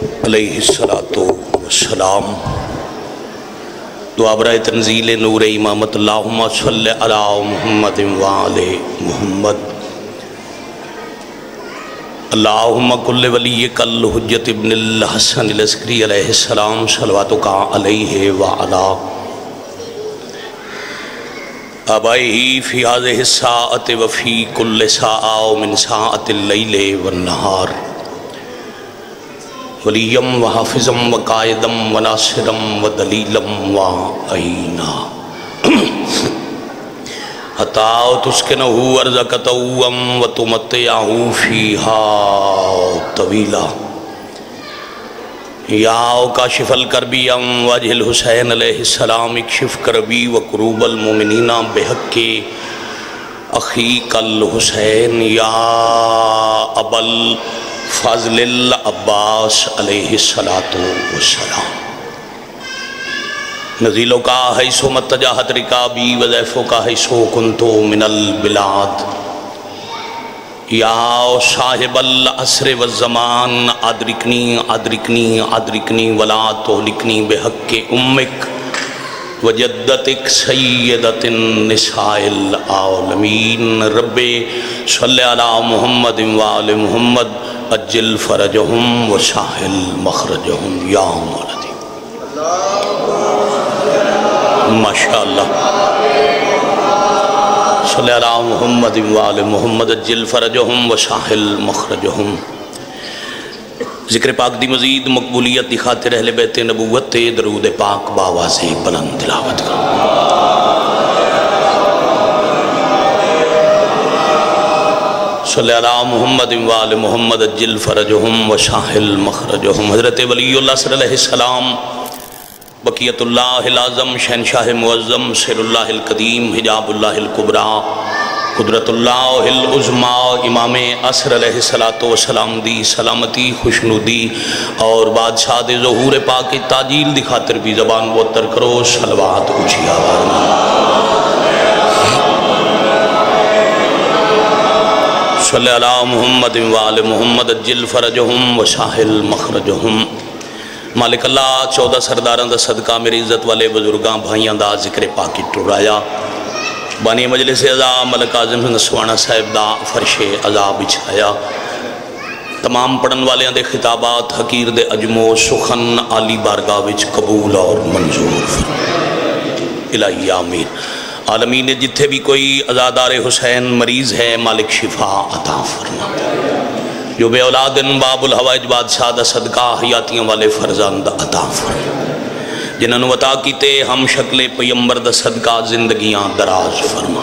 علیہ الصلاۃ والسلام۔ دعا برائے تنزیل نور امامت، اللہم صلی علی محمد وآل محمد۔ اللہم کل ولیک الحجۃ ابن الحسن العسکری علیہ السلام، صلواتک علیہ وعلی آبائہ فی ہذہ الساعۃ وفی کل ساعۃ من ساعۃ اللیل والنہار، ولیم و حافظم و قائدم و ناصرم و دلیلم و عینا حتی تسکنہو ارزقتہو و تمتعہو فیہا طویلا۔ یا کاشف الکربی ام وجہ الحسین علیہ السلام، اکشف کربی و کروب المؤمنین بحق اخیک الحسین یا ابل فضل العباس علیہ السلام۔ نزیلو کا حیث متجاہت رکابی وضیفو کا حیث کنتو من البلاد، یا صاحب العصر والزمان ادرکنی ادرکنی ادرکنی ولا تہلکنی بحق امک وجدتک سیدت النساء العالمین۔ رب صلی علی محمد وآل محمد، اجل فرجہم وسہل مخرجہم یا مولدی۔ ماشاءاللہ، صلی علی محمد وآل محمد، اجل فرجہم وسہل مخرجہم۔ ذکر پاک دی مزید مقبولیت دی خاطر اہل بیت نبوت درود پاک باواز بلند تلاوت کا۔ صلی علی محمد وآل محمد، اجل فرجہم وسہل مخرجہم۔ حضرت ولی اللہ صلی اللہ علیہ السلام، بقیت اللہ العظم، شہنشاہ معظم، سر اللہ القدیم، حجاب اللہ الکبریٰ، قدرت اللہ العظمیٰ، امام عصر علیہ السلام دی سلامتی، خوشنودی اور بادشاہ دے ظہور پاک تاجیل دی خاطر بھی زبان معطر کرو، صلوات اونچی آواز میں۔ صلی علی محمد وآل محمد، اجل فرجہم وسہل مخرجہم۔ مالک اللہ 14 سرداراں دا صدقہ میری عزت والے بزرگاں بھائیاں دا ذکر پاکی ٹرایا، بانی مجلس عزا ملک اعظم نسوانا صاحب دا فرش عزا بچھایا، تمام پڑھن والیاں دے خطابات حقیر دے اجمو سخن عالی بارگاہ وچ قبول اور منظور فرما، الہی آمین۔ عالمین جتھے بھی کوئی عزادار حسین مریض ہے، مالک شفا عطا فرما۔ جو بے اولادن باب الحوائج بادشاہ دا صدقہ حیاتیاں والے فرزند عطا فرما، جنہوں نے عطا کیتے ہم شکل پیمبر دا صدقہ زندگیاں دراز فرما۔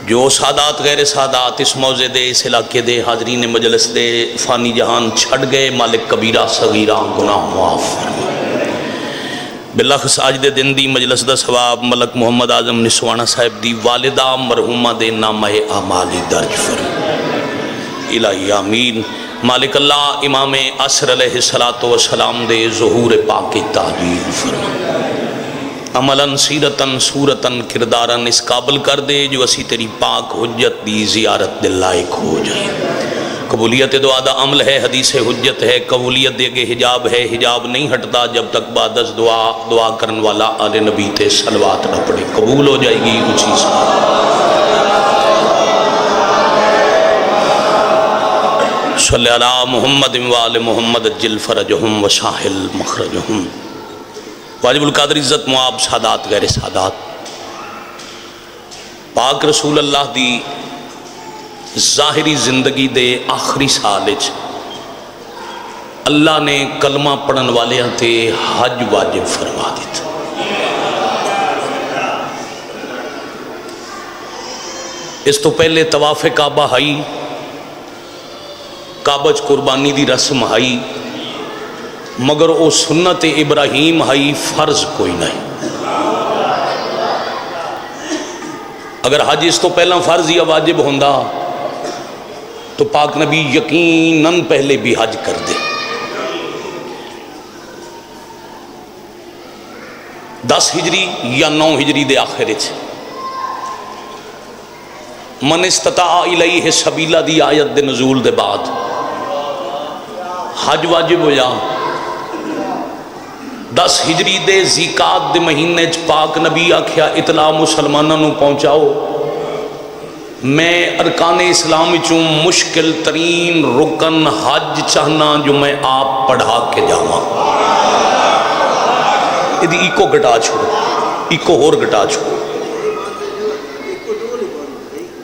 جو سادات غیر سادات اس موضع دے، اس علاقے دے، حاضرین مجلس دے، فانی جہان چھڑ گئے، مالک کبیرہ صغیرہ گناہ معاف فرما۔ بالخص آج دے دن دی مجلس دا ثواب ملک محمد اعظم نسوانا صاحب دی والدہ مرحومہ دے نامہ اعمالی درج فرما، الہی آمین۔ مالک اللہ امام عصر علیہ السلام دے ظہور پاک تعجیل فرما، عملاً سیرتاً صورتاً کرداراً اس قابل کر دے جو اسی تیری پاک حجت دی زیارت دل لائق ہو جائے۔ قبولیت دعا دا عمل ہے، حدیث حجت ہے، قبولیت دے کے حجاب ہے، حجاب نہیں ہٹتا جب تک بعد از دعا کرن والا آل نبی تے صلوات نہ پڑے، قبول ہو جائے گی اسی ساتھ۔ صلی علی محمد وآل محمد، اجل فرجہم وسہل مخرجہم۔ واجب القادر عزت معاب سادات غیر سادات، پاک رسول اللہ دی ظاہری زندگی دے آخری سالج اللہ نے کلمہ پڑھن والیاں تے حج واجب فرما دیتا۔ اس تو پہلے طواف کعبہ ہائی، کعبہ قربانی دی رسم ہائی، مگر او سنت ابراہیم ہائی، فرض کوئی نہیں۔ اگر حج اس تو پہلا فرض یا واجب ہوندہ تو پاک نبی یقیناً پہلے بھی حج کر دے۔ 10 ہجری یا 9 ہجری دے آخر وچ من استطاع الیہ سبیلا دی آیت دے نزول دے بعد حج واجب ہویا 10 ہجری دے زیقات دے مہینے پاک نبی آکھیا اطلاع مسلمانوں نو پہنچاؤ میں ارکان اسلام چوں مشکل ترین رکن حج چاہنا جو میں آپ پڑھا کے جاواں ادھی ایکو گٹا چھوڑو ایکو اور گٹا چھوڑو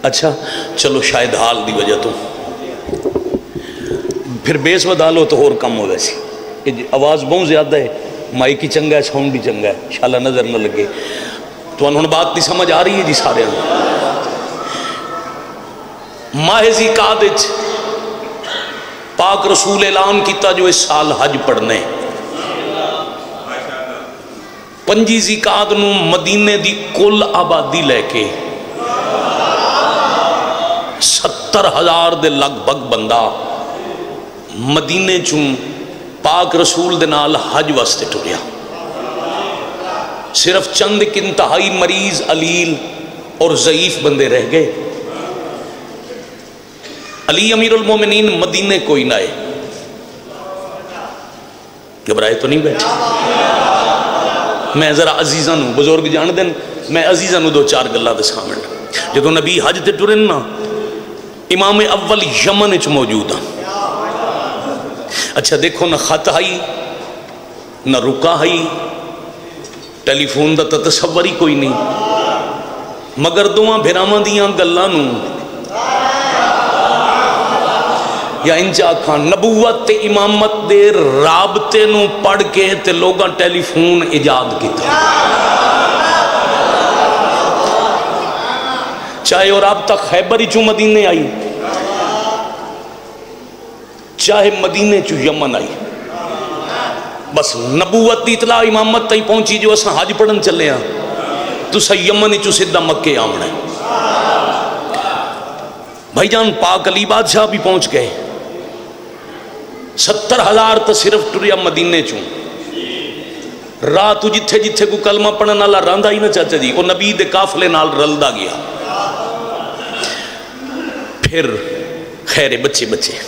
اچھا چلو شاید حال دی وجہ تو پھر بیس ودا لو تو اور کم ہو ویسی آواز بہت زیادہ ہے مائک ہی چنگا ہے ساؤنڈ بھی چنگا ہے انشاءاللہ نظر نہ لگے تو انہوں نے بات نہیں سمجھ آ رہی ہے جی سارے ماہ ذیقعدہ پاک رسول اعلان کیتا جو اس سال حج پڑھنے 5 ذیقعدہ نو مدینے دی کل آبادی لے کے 70,000 دے لگ بھگ بندہ مدینے چوں پاک رسول دے نال حج واسطے ٹریا صرف چند ایک انتہائی مریض علیل اور ضعیف بندے رہ گئے علی امیر المومنین مدینے کوئی نہ آئے گھبرائے تو نہیں بیٹھے میں ذرا عزیزاں نو بزرگ جان دیں میں عزیزاں نو 2-4 گلاں دساں جدوں نبی حج تے ٹرن نا امام اول یمن وچ موجود ہاں اچھا دیکھو نہ خط آئی نہ رکا آئی ٹیلی فون دا تصور ہی کوئی نہیں مگر دوواں بھراواں دیاں گلاں نو یا انجا کھان نبوت تے امامت دے رابطے نو پڑھ کے تے لوگاں ٹیلی فون ایجاد کیتا چاہے اور اب تک خیبر ہی چوں مدینے آئی چاہے مدینے چوں یمن آئی بس نبوت دی اطلاع امامت تھی پہنچی جو اساں حج پڑھن چلے ہیں تو سا یمن چوں سدھا مکے آمنا ہے بھائی جان پاک علی بادشاہ بھی پہنچ گئے 70,000 تو صرف ٹریا مدینے چوں رات جتھے جتھے کو کلمہ پڑھن والا راندا ہی نہ چاچا جی وہ نبی دے قافلے نال رلدا گیا پھر خیر بچے بچے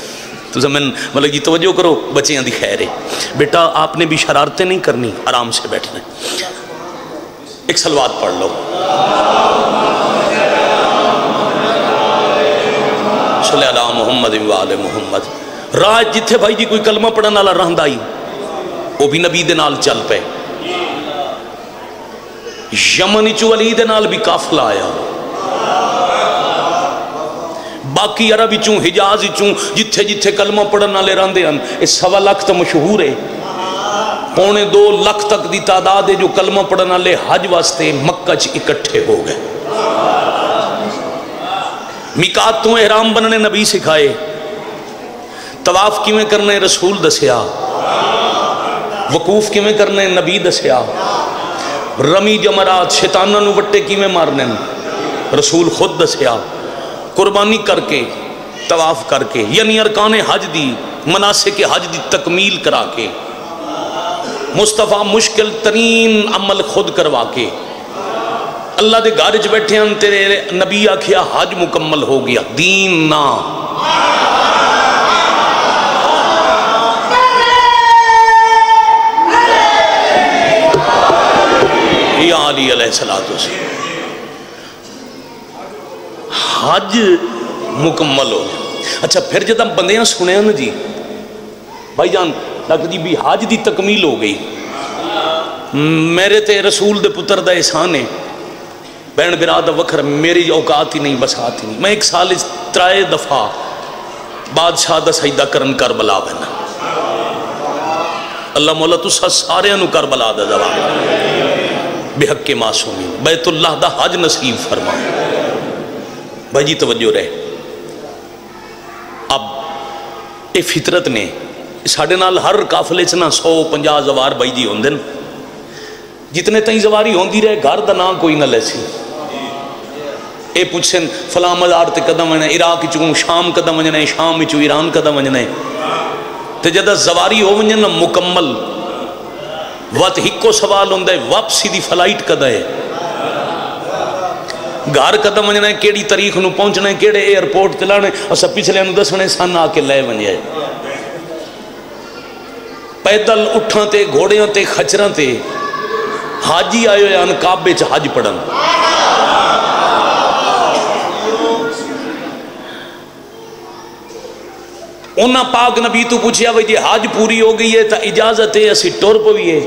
تو زمین مطلب جی توجہ کرو بچیاں دی خیر ہے بیٹا آپ نے بھی شرارتیں نہیں کرنی آرام سے بیٹھنا ایک صلوات پڑھ لو صلی اللہ محمد و آل محمد راہ جتھے بھائی جی کوئی کلمہ پڑھن والا رہندا ہی وہ بھی نبی دے نال چل پے یمن چوں علی دے نال بھی قافلہ آیا باقی عرب چوں حجاز چوں جتھے جتھے کلمہ پڑھن والے رہندے ہیں اس 1.25 لاکھ تو مشہور ہے 2.25 لاکھ تک دی تعداد ہے جو کلمہ پڑھن والے حج واسطے مکہ چ اکٹھے ہو گئے میقات تو احرام بننے نبی سکھائے طواف کیویں کرنے رسول دسیا وقوف کیویں کرنے نبی دسیا رمی جمرات شیطاناں نو وٹے کیویں مارنے رسول خود دسیا قربانی کر کے طواف کر کے یعنی ارکان حج دی مناسک حج دی تکمیل کرا کے مصطفیٰ مشکل ترین عمل خود کروا کے اللہ دے گھر وچ بیٹھے ہیں تیرے نبی آکھیا حج مکمل ہو گیا دین نہ یا علی علیہ السلام حج مکمل ہو اچھا پھر جب بندیاں سنے نا جی بھائی جان ڈاکٹر جی بھی حج دی تکمیل ہو گئی میرے تے رسول دے پتر دا احسان ہے بہن براد وکھر میری اوقات ہی نہیں بسات ہی نہیں میں 1 سال 3 دفعہ بادشاہ دا سجدہ کرن کربلا بنا اللہ مولا تسا سارے نو کربلا دا جواب بے حق کے معصومین بیت اللہ دا حج نصیب فرما بھائی جی توجہ رہے اب اے فطرت نے ساڑھے نال ہر قافلے چنا 150 زوار بھائی جی ہوندن جتنے تائیں زواری ہوندی رہے گھر دا نام کوئی نہ لیسی اے پوچھن فلاں مزار تے قدم وجنا عراق چوں شام قدم وجنا شام چوں ایران قدم وجنا تے جدہ زواری ہو وجنا مکمل وقت ہکو سوال ہوندہ ہے واپسی دی فلائٹ کدہ ہے گھر قدم وجنا ہے کیڑی تاریخ نو پہنچنا ہے کیڑے ایئرپورٹ تلانے اور سب پچھلے انو دسنے سن آ کے لے ونجے پیدل اٹھاں تے گھوڑیاں تے خچراں تے حاجی آئے ہوئے ان کعبے چ حج پڑھن. انہاں پاک نبی تو پوچھیا بھئی جی حج پوری ہو گئی ہے تا اجازت ہے اسی ٹور پویے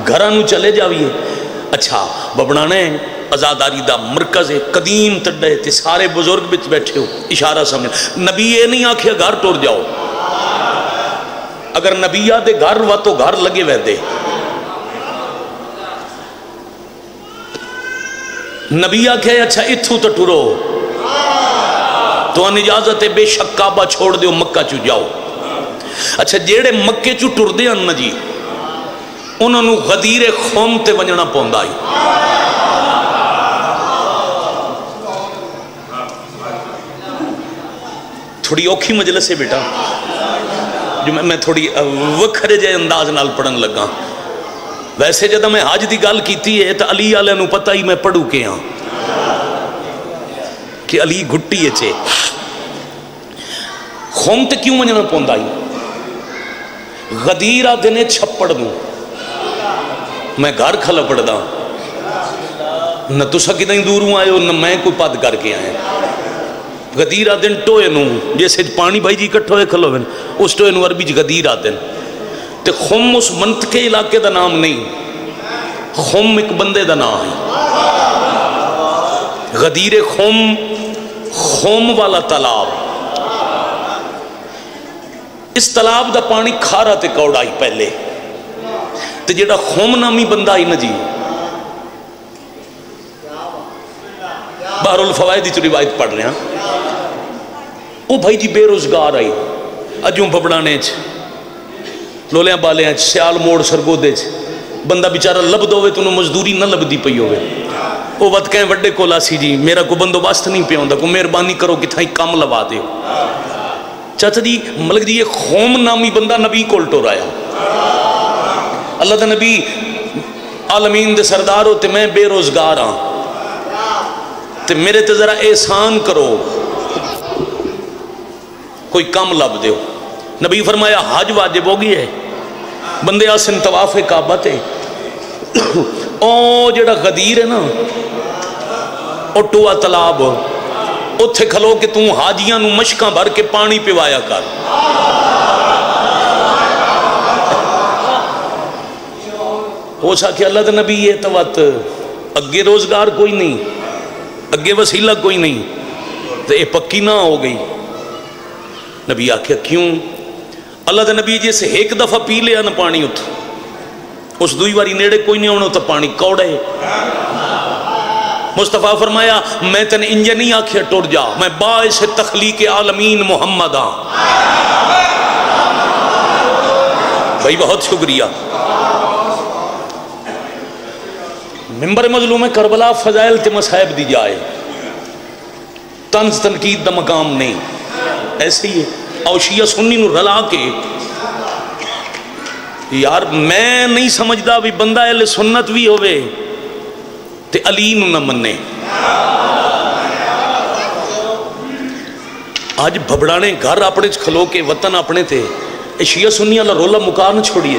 گھرانو چلے جاویے. اچھا ببڑانے ازاداری دا مرکز ہے قدیم تڈے تے سارے بزرگ بچ بیٹھے ہو اشارہ سمجھ. نبی یہ نہیں آکھیا گھر ٹور جاؤ. اگر نبی آدھے گھر وا تو گھر لگے ویندے. نبی آکھیا اچھا اتھو تو ٹرو تو ان اجازت ہے بے شک کعبہ چھوڑ دیو مکہ چو جاؤ. اچھا جیڑے مکے چو ٹر دے ان جی انہوں نے غدیر خوم تے ونجنا پوندا ہی. تھوڑی اوکھی مجلس ہے بیٹا جو میں تھوڑی وکھرے جائے انداز نال پڑھن لگا. ویسے جدہ میں حج دی گل کیتی ہے تو علی علیہ نو پتہ ہی میں پڑھوں کے ہاں کہ علی گھٹی اچے خوم تے کیوں ونجنا پوندا ہی. غدیرہ دینے چھپڑ دوں میں گھر کھلا پڑ دا نہ تسا کتنی دوروں آئے ہو نہ میں کوئی پد کر کے آئے. غدیرہ دن ٹوئے نو جیسے پانی بھائی جی کٹھو ہے کھلو بین اس ٹوئے نو عربی غدیرہ دن تے خم اس منطقے علاقے دا نام نہیں خم ایک بندے دا نام ہے. غدیر خم خم والا تالاب. اس تالاب دا پانی کھارا تے کوڑا ہی پہلے تے جیڑا خوم نامی بندہ ہی نا جی بحر الفوائد کی روایت پڑھ رہے ہیں وہ بھائی جی بے روزگار آئی اجوں ببڑانے لولیاں بالیاں سیال موڑ سرگودے بندہ بیچارہ لب دو تو انہوں مزدوری نہ لب دی پئی ہوئے. وہ وقت کہیں وڈے کو لاسی جی میرا کو بندو باست نہیں پہ ہوندہ کو مہربانی کرو کہ تھائی کام لوا دے. چاچا جی ملک جی یہ خوم نامی بندہ نبی کول ٹور آیا. اللہ دا نبی عالمین دے سردار ہو تے میں بے روزگار ہاں تے میرے تے ذرا احسان کرو کوئی کام لب دیو. نبی فرمایا حج واجب ہو گئی ہے بندے آسن طواف کعبہ تے او جڑا غدیر ہے نا او ٹوا تالاب اتھے کھلو کہ تم حاجیاں نو مشکاں بھر کے پانی پیوایا کر. ہو سکے اللہ دا نبی یہ توت اگے روزگار کوئی نہیں اگے وسیلہ کوئی نہیں تو یہ پکی نہ ہو گئی. نبی آکھیا کیوں؟ اللہ دا نبی جیسے ایک دفعہ پی لیا نہ پانی اتھو اس دوئی واری نیڑے کوئی نہیں ہونا تو پانی کوڑے. مصطفیٰ فرمایا میں تن انجا نہیں آکھیا ٹور جا میں باعث تخلیق عالمین محمد ہاں. بھائی بہت شکریہ. ممبر مظلوم کربلا فضائل تے مصائب دی جائے طنز تنقید دا مقام نہیں ایسے ہی ہے. اور شیعہ سنی نو رلا کے یار میں نہیں سمجھدا بھی بندہ اہل سنت بھی ہوئے تے علی نو نہ مننے. آج بھبڑانے گھر اپنے کھلو کے وطن اپنے تے شیعہ سنی اللہ رولا مکار نہ چھوڑیے جی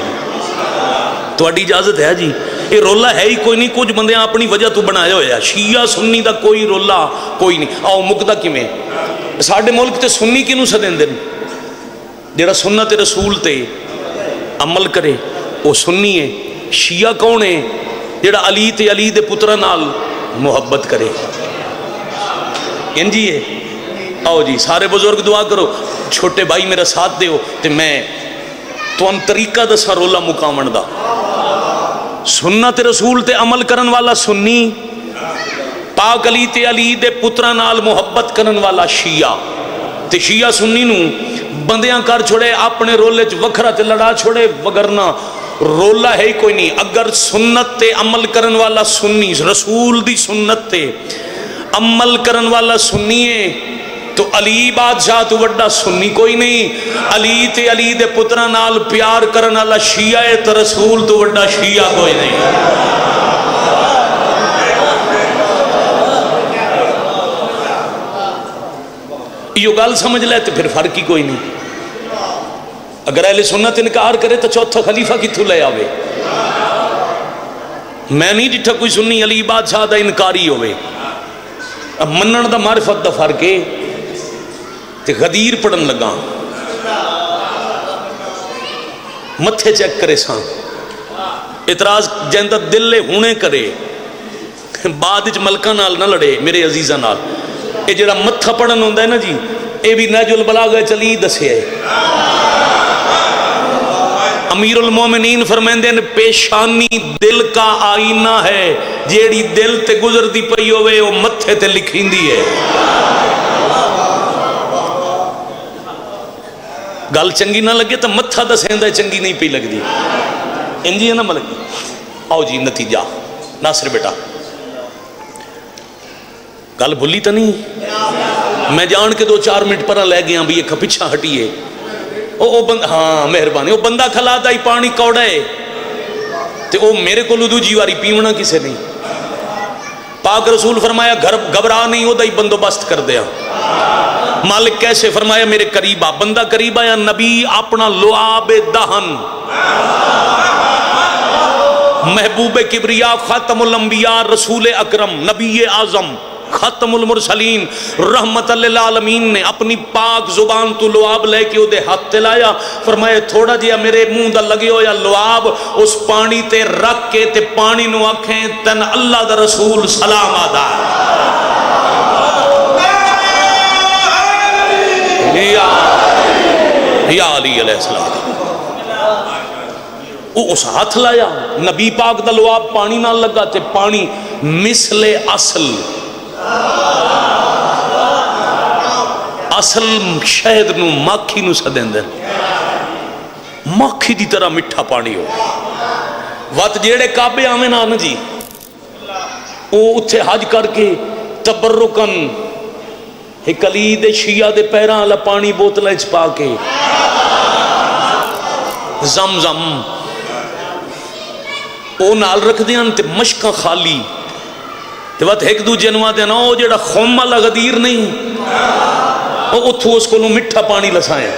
تو اڈی اجازت ہے جی. یہ رولا ہے ہی کوئی نہیں کچھ بندے اپنی وجہ تو بنایا ہویا. شیعہ سنی دا کوئی رولا کوئی نہیں. آؤ مقدہ کیویں ساڈے ملک تے سنی کینوں سدیں دن جڑا سنت رسول تے عمل کرے وہ سنی ہے. شیعہ کون ہے؟ جڑا علی تے علی دے پترا نال محبت کرے. انجی ہے. آؤ جی سارے بزرگ دعا کرو چھوٹے بھائی میرا ساتھ دیو تے میں تو ان طریقہ دسا رولا مقامن دا. سنت رسول تے عمل کرن والا سنی پاک علی تے علی دے پترا نال محبت کرن والا شیعہ تے شیعہ سنی نو بندیاں کر چھوڑے اپنے رولے چ وکھرا تے لڑا چھوڑے وگرنا رولا ہے ہی کوئی نہیں. اگر سنت تے عمل کرن والا سنی رسول دی سنت تے عمل کرن والا سنی ہے تو علی بادشاہ تو وڈا سنی کوئی نہیں. علی تے علی دے پترا نال پیار کرن والا شیعہ ہے تو رسول تو وڈا شیعہ کوئی نہیں. یہ گل سمجھ لے تو پھر فرق ہی کوئی نہیں. اگر اہل سنت انکار کرے تو چوتھا خلیفہ کتھوں لے آوے؟ میں نہیں ڈٹھا کوئی سنی علی بادشاہ دا انکاری ہوئے. اب منن دا معرفت دا فرق ہے تے غدیر پڑھن لگا متھے چیک کرے سان اعتراض جہندہ دل لے ہونے کرے بعد اچ ملکہ نال نہ لڑے میرے عزیزہ نال. اے جڑا متھا پڑھن ہوندہ ہے نا جی اے بھی نہج البلاغہ چلی دسے ہے. امیر المومنین فرمائندے ہیں پیشانی دل کا آئینہ ہے جیڑی دل تے گزر دی پئی ہوئے وہ متھے تے لکھین دی ہے. گل چنگی نہ لگے تو متھا دسیندہ چنگی نہیں پی لگ دی انجی ہے نا ملک. آؤ جی نتیجہ ناصر بیٹا گل بھلی تو نہیں میں جان کے 2-4 منٹ پر لے گیا بھی ایک پچھا ہٹیے. ہاں مہربانی وہ بندہ کھلا دا ہی پانی کوڑا ہے تے او میرے کو لدو جیواری پیونا کسے نہیں. پاک رسول فرمایا گھبرا نہیں ہو دا ہی بندوبست کر دیا. مالک کیسے؟ فرمایا میرے قریبا بندہ قریبا یا نبی اپنا لعاب دہن محبوب کبریا خاتم الانبیاء رسول اکرم نبی اعظم ختم المرسلین رحمت للعالمین نے اپنی پاک زبان تو لعاب لے کے دے ہاتھ لایا. فرمایا تھوڑا جیا میرے منہ دا لگے ہو یا لعاب اس پانی تے رکھ کے تے پانی نو آکھیں تن اللہ دا رسول سلام آدھا یا علی علیہ السلام. اس ہاتھ لایا نبی پاک دا لعاب پانی نہ لگا تے پانی مثل اصل شہد نو ماکھی نو سدیں دن ماکھی دی طرح مٹھا پانی ہو. وقت جیڑے کعبے آمیں نا جی او اتھے حج کر کے تبرکن ایک علی دے شیعہ دے پیران والا پانی بوتلیں چپا کے زمزم او نال رکھ دیاں تے مشکاں خالی تے وقت ایک دو جنوہ دینا او جڑا خوم والا غدیر نہیں او اتھو اس کو نو مٹھا پانی لسائیں.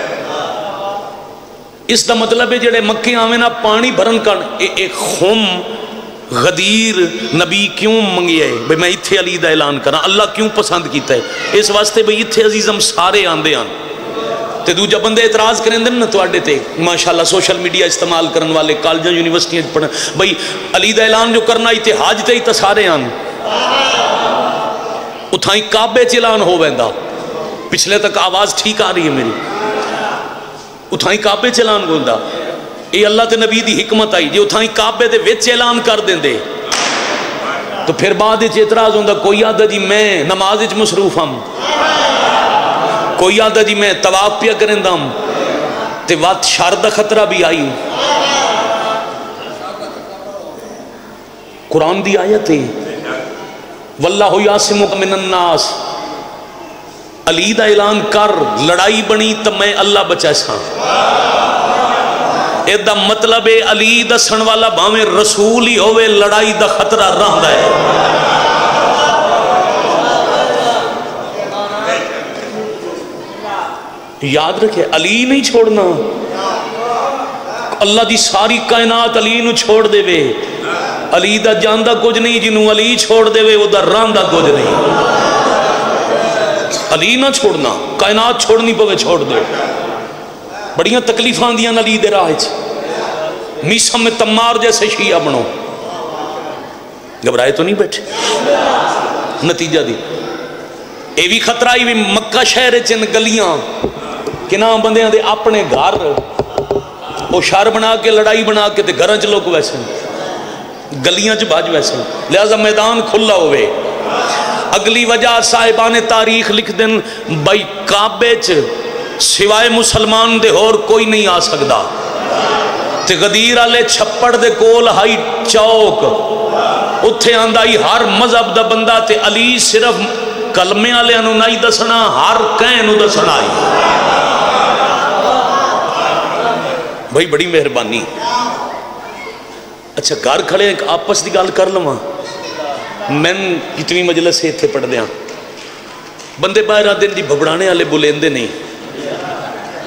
اس دا مطلب ہے جڑے مکے آویں نا پانی بھرن کن ایک خوم غدیر نبی کیوں منگیا ہے بھئی میں اتھے علی دا اعلان کرنا اللہ کیوں پسند کیتا ہے اس واسطے بھئی اتھے عزیزم سارے آندے آن تے دو جب بندے اعتراض کریں دن نا تو آڈے تے ماشاءاللہ سوشل میڈیا استعمال کرن والے کالجاں یونیورسٹیاں پڑھیں بھئی علی دا اعلان جو کرنا اتھے حاج تے ہی تا سارے آن اتھائیں کعبے چلان ہو ویندا پچھلے تک آواز ٹھیک آ رہی ہے میری اتھائیں کعبے چلان گوندا یہ اللہ تے نبی دی حکمت آئی جی اتھائیں کعبے دے وچ اعلان کر دیں دے تو پھر بعد اچھ اعتراض ہوندا کوئی آدھا جی میں نماز اچھ مصروف ہم کوئی آدھا جی میں طواف پیا کریں دم تے وقت شاردہ خطرہ بھی آئی. قرآن دی آیت ہے واللہ یعصمک من الناس علی دا اعلان کر لڑائی بنی تو میں اللہ بچا ساں. اے دا مطلب ہے علی دسن والا بھاویں رسول ہی ہوئے لڑائی دا خطرہ رہندا ہے. یاد رکھے علی نہیں چھوڑنا اللہ دی ساری کائنات علی نو چھوڑ دے وے علی دا جاندہ کچھ نہیں جنہوں علی چھوڑ دے وے وہ دا راندہ کچھ نہیں. علی نہ چھوڑنا کائنات چھوڑنی پوے چھوڑ دے بڑیاں تکلیفاں دیاں علی دے راہ میسم میں تمار جیسے شیعہ بنو گھبرائے تو نہیں بیٹھے. نتیجہ دی اے بھی خطرہ ہی بھی مکہ شہر چن گلیاں کہ نہ بندیاں دے اپنے گھر وہ شہر بنا کے لڑائی بنا کے تے گھراں چ لوگ ویسے گلیاں چ بھاج ویسے لہذا میدان کھلا ہوئے. اگلی وجہ صاحبان تاریخ لکھ دن بھائی کعبے چ سوائے مسلمان دے اور کوئی نہیں آ سکدا تے غدیر والے چھپڑ دے کول ہائی چوک اتھے آندا ہی ہر مذہب دا بندہ تے علی صرف کلمے والے نو نہیں دسنا ہر کہیں نو دسنا ہی. بھائی بڑی مہربانی. اچھا گھر کھڑے ایک آپس دی گل کر لواں میں کتنی مجلس سے اتھے پڑھ دیاں بندے باہر آدھے جی بھبڑانے والے بلیندے نہیں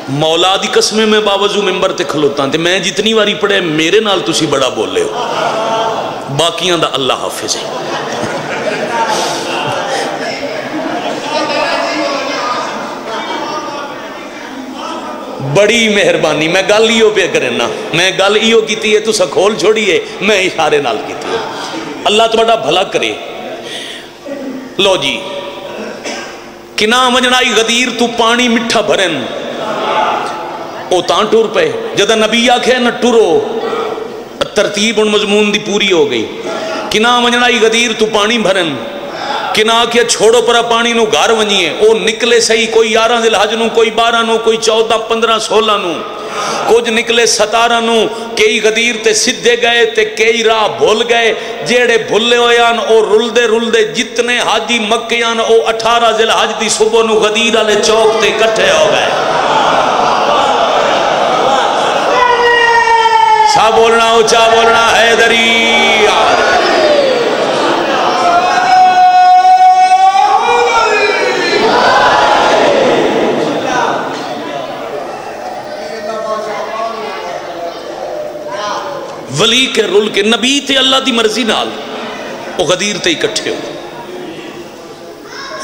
مولا دی قسم میں باوضو ممبر تے کھلوتا تے میں جتنی واری پڑھے میرے نال تسی بڑا بولے ہو، باقیاں دا اللہ حافظ ہے۔ بڑی مہربانی، میں گل ایو پہ کرنا، میں گل ایو کیتی ہے تسا کھول چھوڑیے، میں اشارے نال کیتی ہے۔ اللہ تمہارا بھلا کرے۔ لو جی، کنا وجنائی غدیر تو پانی مٹھا بھرن، او تاں ٹور پہ جدہ نبی آکھے نہ ٹورو، ترتیب ان مضمون دی پوری ہو گئی۔ کنا وجنائی غدیر تو پانی بھرن، کنا آکھے چھوڑو پرا پانی نو گھر ونجیے، او نکلے صحیح، کوئی 11 ذی الحج نو، کوئی 12 نو، کوئی 14 15 16 نو، کچھ نکلے 17 نو، کئی غدیر تے سدھے گئے تے کئی راہ بھول گئے، جیڑے بھلے ہویان او رلدے رلدے جتنے حاجی مکیان او 18 ذی الحج دی صبح نو غدیر والے چوک تے اکٹھے ہو گئے۔ سا بولنا اونچا بولنا حیدری۔ ولی کے رل کے نبی تے اللہ دی مرضی نال وہ غدیر تے اکٹھے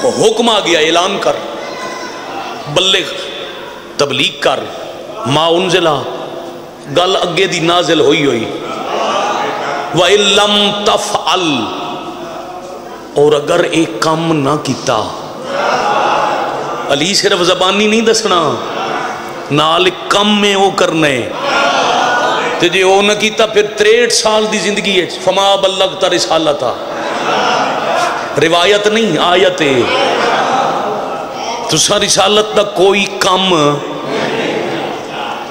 ہو، حکم آ گیا اعلان کر، بلغ تبلیغ کر، ما انزلہ گل اگے دی نازل ہوئی ہوئی، وَإِن لَمْ تَفْعَلْ، اور اگر ایک کام نہ کیتا، علی صرف زبانی نہیں دسنا، نال کم میں وہ کرنے، تے جے وہ نہ کیتا پھر 63 سال دی زندگی ہے فما بلغت رسالتا، روایت نہیں آیت ہے، تو سا رسالت دا کوئی کم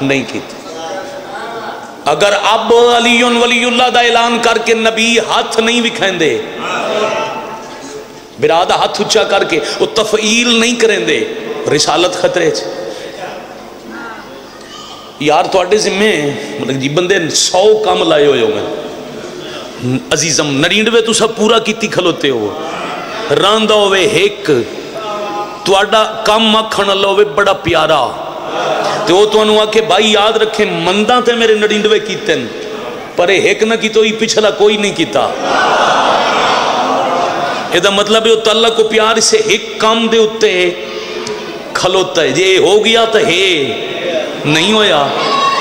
نہیں کیتا۔ اگر اب علی ولی اللہ دا اعلان کر کے نبی ہاتھ نہیں وکھائیں دے، برادہ ہاتھ اچھا کر کے وہ تفعیل نہیں کریں دے، رسالت خطرے چھے۔ یار تو اڈے ذمہ جی بندے 100 کام لائے ہوئے ہوئے عزیزم، 99 تو سب پورا کیتی کھلوتے ہو، راندہ ہوئے ایک تو اڈا کام مکھن اللہ ہوئے بڑا پیارا، تو وہ تو انہوں آکے بھائی یاد رکھیں مندہ تے میرے 99 کیتے ہیں، پر ایک نہ کی تو ہی پچھلا کوئی نہیں کیتا۔ یہ دا مطلب ہے تو اللہ کو پیار سے ایک کام دے اتے کھلوتا ہے، یہ ہو گیا تو ہے نہیں ہویا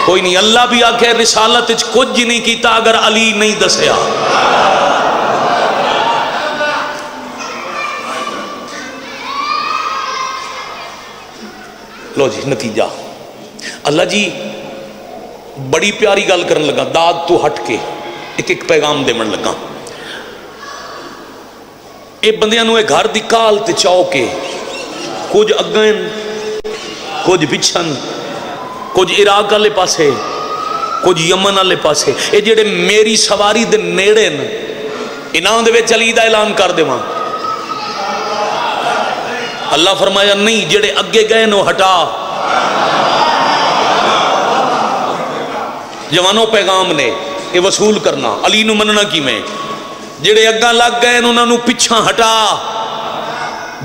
کوئی نہیں۔ اللہ بھی آکھے رسالت کچھ نہیں کیتا اگر علی نہیں دسیا۔ لو جی نتیجہ، اللہ جی بڑی پیاری گل کرن لگا، داد تو ہٹ کے ایک ایک پیغام دے من لگا۔ اے بندیاں نو اے گھر دی کال تے چاؤ کے کچھ اگن کچھ پچھن، کچھ عراق والے پاسے کچھ یمن والے پاسے، اے جڑے میری سواری دے نیڑے ن انہاں دے وچ علی دا اعلان کر دیواں۔ اللہ فرمایا نہیں، جڑے اگے گئے نو ہٹا۔ جوانوں پیغام نے یہ وصول کرنا، علی نو مننا کی میں، جڑے اگاں لگ گئے انہاں نو پچھاں ہٹا،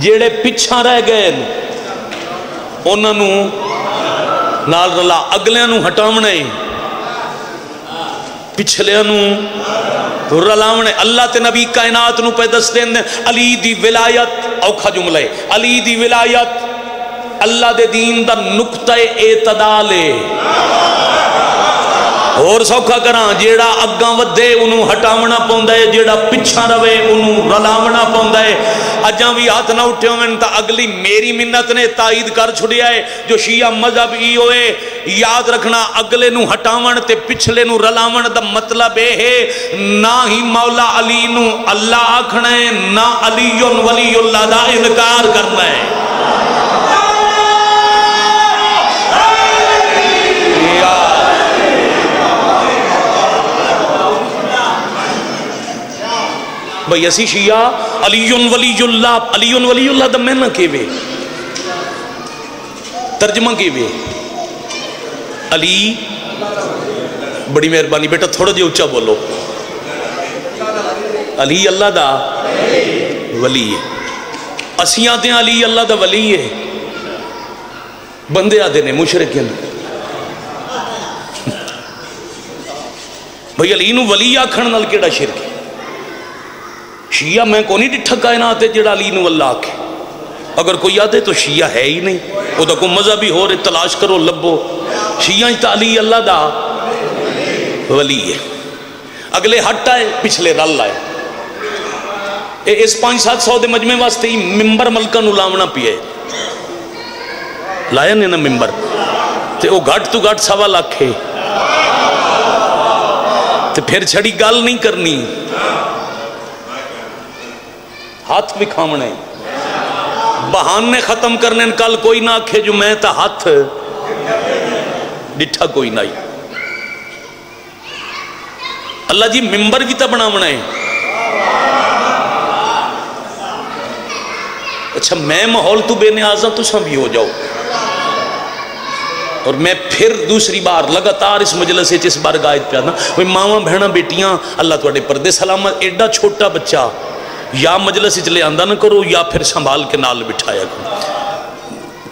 جڑے پچھاں رہ گئے انہاں نو نال رلا، اگلیاں نو ہٹاونے پچھلیاں نو رلاونے۔ اللہ تے نبی کائنات نو پہ دس دین علی دی ولایت، اوکھا جملہ ہے، علی دی ولایت اللہ دے دین دا نقطہ اعتدال ہے۔ اور سوکھا کراں، جیڑا اگاں ودے انہوں ہٹاونا پوندا ہے، جیڑا پچھاں روے انہوں رلاونا پوندا ہے۔ اجاں بھی ہاتھ نہ اٹھے ہوئے تا اگلی میری منت نے تائید کر چھڑیا ہے۔ جو شیعہ مذہب ای ہوئے یاد رکھنا، اگلے نو ہٹاون تے پچھلے نو رلاون دا مطلب ہے نہ ہی مولا علی نو اللہ آکھنا ہے، نہ علی ولی اللہ دا انکار کرنا ہے۔ بھئی اسی شیعہ علی ولی اللہ دا میں نہ کیوے ترجمہ کیوے، علی بڑی مہربانی بیٹا تھوڑا جی اچھا بولو، علی اللہ دا ولی ہے، اسیاں تے علی اللہ دا ولی ہے، بندے آدھے نے مشرک ہیں بھئی علی نو ولی آکھن نال کیڑا شرک ہے؟ شیعہ میں کو نہیں ڈٹھا کائنات ہے جڑا علی نو اللہ آکھے. اگر کوئی آدھے تو شیعہ ہے ہی نہیں، وہ تو کوئی مذہبی ہو رہے، تلاش کرو لبو. شیعہ تا علی اللہ دا ولی ہے. اگلے ہٹ آئے پچھلے رل آئے. اس 500-700 دے مجمع واسطے ہی ممبر ملکہ نو لاونا پیے لایا نے نا ممبر تے او گھٹ تو گھٹ 1.25 لاکھ ہے. تے پھر چھڑی گل نہیں کرنی، ہاتھ بھی کھامنے بہانے ختم کرنے. کل کوئی نہ آکھے جو میں تا ہاتھ ڈٹھا کوئی نہ. اللہ جی ممبر بھی تا بناونا ہے. اچھا میں ماحول تو بے نیازاں تو سب بھی ہو جاؤ. اور میں پھر دوسری بار لگاتار اس مجلس سے اس بار گائد پہ آنا وہ ماواں بہناں بیٹیاں اللہ توڑے پردے سلامت. ایڈا چھوٹا بچہ یا مجلس چلے آندہ نہ کرو یا پھر سنبھال کے نال بٹھایا کرو.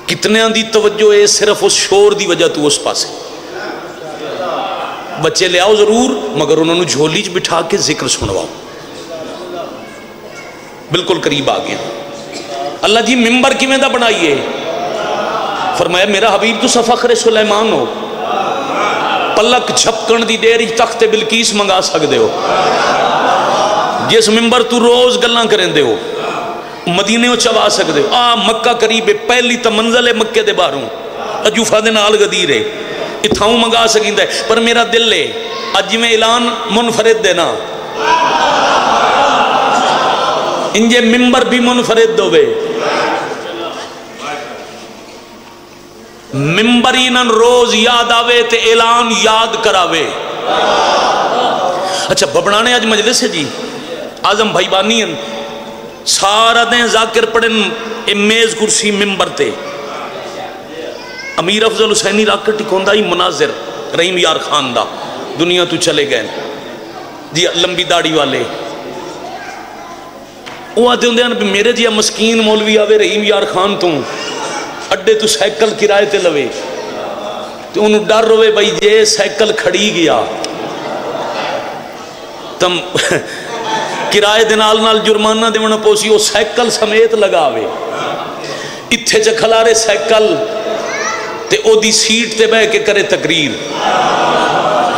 کتنے آندھی توجہ ہے صرف اس شور دی وجہ تو اس پاس ہے. بچے لے آؤ ضرور مگر انہوں نے جھولی بٹھا کے ذکر سنواؤ. بالکل قریب آ گیا. اللہ جی ممبر کی میں دا بنائیے. فرمایا میرا حبیب تو فخر سلیمان ہو، پلک جھپکن دی دیر تخت بلقیس منگا سکدے ہو. جس ممبر تو روز گلاں کریں دے ہو مدینے ہو چوا سکدے ہو. مکہ قریب ہے، پہلی تا منزل ہے مکے دے باہروں، اجوفہ دے نال غدیر ہے، اتھاؤں منگا سکیندہ ہے. پر میرا دل ہے اج میں اعلان منفرد دینا انجے ممبر بھی منفرد دو بے ممبری نن روز یاد آوے تے اعلان یاد کراوے. اچھا ببڑانے آج مجلس ہے جی آزم بھائی بانی ہیں سارا دیں ذاکر پڑھن میز کرسی ممبر تے امیر افضل حسینی راکٹ ٹکوندہ ہی مناظر رحیم یار خان دا دنیا تو چلے گئے جی لمبی داڑی والے. وہ آتے ہوندے ہیں میرے جی مسکین مولوی آوے رحیم یار خان تو اڈے تو سائیکل کرائے تے لوے تو انہوں ڈر روے بھائی جے سائیکل کھڑی گیا تم کرائے دنال نال جرمانہ دے منہ پوسی وہ سائیکل سمیت لگاوے اتھے چکھلارے سائیکل تے او دی سیٹ تے بے کے کرے تقریر.